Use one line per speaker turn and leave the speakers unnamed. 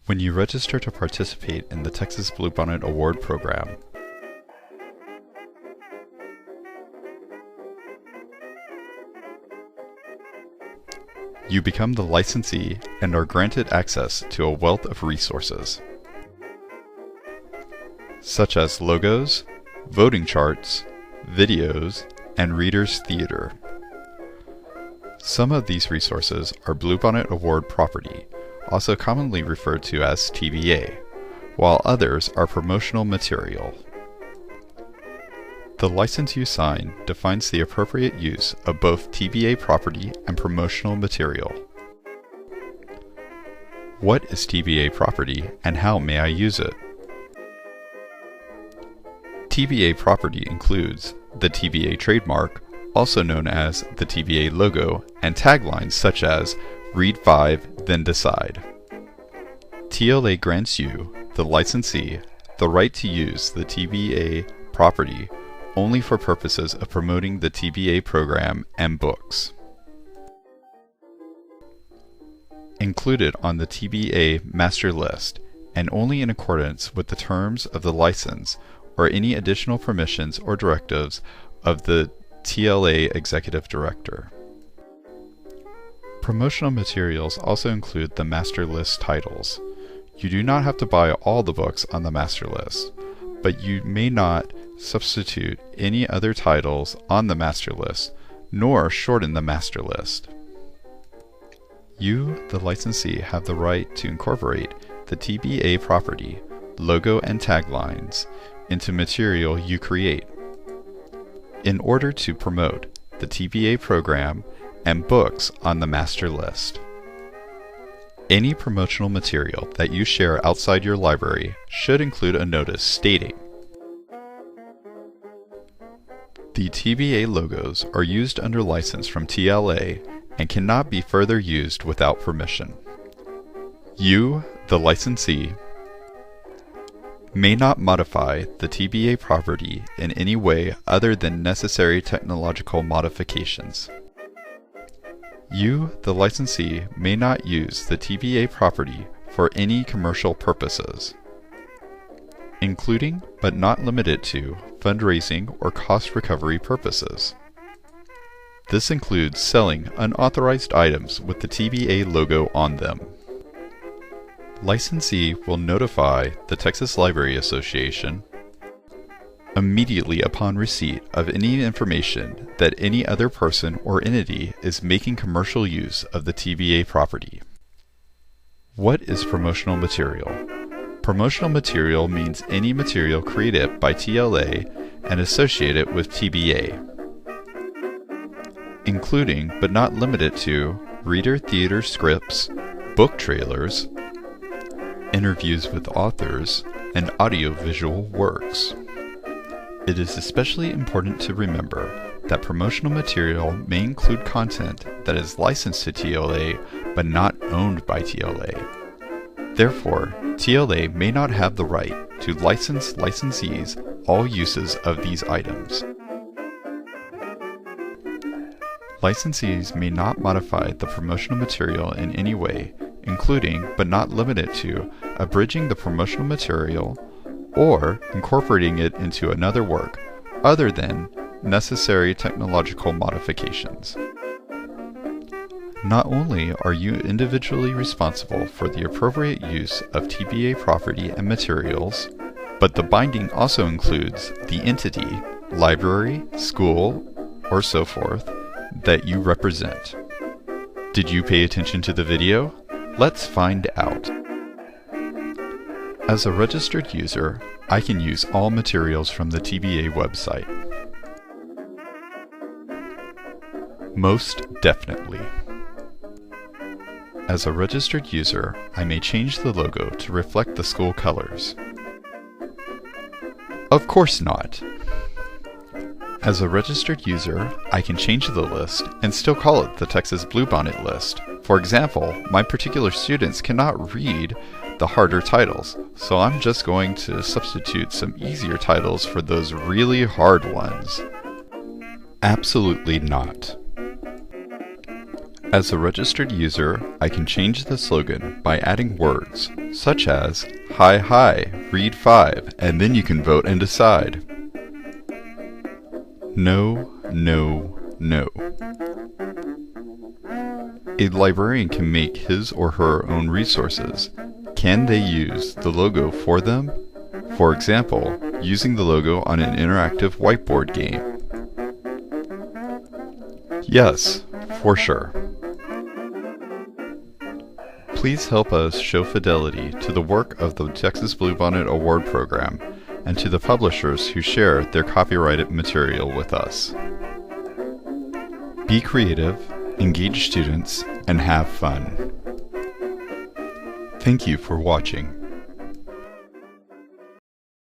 When you register to participate in the Texas Bluebonnet Award Program, you become the licensee and are granted access to a wealth of resources, such as logos, voting charts, videos, and readers' theater. Some of these resources are Bluebonnet Award property, also commonly referred to as TBA, while others are promotional material. The license you sign defines the appropriate use of both TBA property and promotional material. What is TBA property and how may I use it? TBA property includes the TBA trademark, also known as the TBA logo, and taglines such as "Read 5, then decide." TLA grants you, the licensee, the right to use the TBA property only for purposes of promoting the TBA program and books. Included on the TBA master list, and only in accordance with the terms of the license or any additional permissions or directives of the TLA Executive Director. Promotional materials also include the master list titles. You do not have to buy all the books on the master list, but you may not substitute any other titles on the master list, nor shorten the master list. You, the licensee, have the right to incorporate the TBA property, logo, and taglines into material you create in order to promote the TBA program and books on the master list. Any promotional material that you share outside your library should include a notice stating, "The TBA logos are used under license from TLA and cannot be further used without permission. You, the licensee, may not modify the TBA property in any way other than necessary technological modifications. You, the licensee, may not use the TBA property for any commercial purposes, including but not limited to fundraising or cost recovery purposes. This includes selling unauthorized items with the TBA logo on them. Licensee will notify the Texas Library Association immediately upon receipt of any information that any other person or entity is making commercial use of the TBA property." What is promotional material? Promotional material means any material created by TLA and associated with TBA, including but not limited to reader theater scripts, book trailers, interviews with authors, and audiovisual works. It is especially important to remember that promotional material may include content that is licensed to TLA but not owned by TLA. Therefore, TLA may not have the right to license licensees all uses of these items. Licensees may not modify the promotional material in any way, including but not limited to abridging the promotional material or incorporating it into another work other than necessary technological modifications. Not only are you individually responsible for the appropriate use of TBA property and materials, but the binding also includes the entity, library, school, or so forth, that you represent. Did you pay attention to the video? Let's find out. As a registered user, I can use all materials from the TBA website. Most definitely. As a registered user, I may change the logo to reflect the school colors. Of course not. As a registered user, I can change the list and still call it the Texas Bluebonnet list. For example, my particular students cannot read the harder titles, so I'm just going to substitute some easier titles for those really hard ones. Absolutely not. As a registered user, I can change the slogan by adding words, such as, "Hi, hi, read 5, and then you can vote and decide." No, no, no. A librarian can make his or her own resources. Can they use the logo for them? For example, using the logo on an interactive whiteboard game. Yes, for sure. Please help us show fidelity to the work of the Texas Bluebonnet Award Program and to the publishers who share their copyrighted material with us. Be creative, engage students, and have fun. Thank you for watching.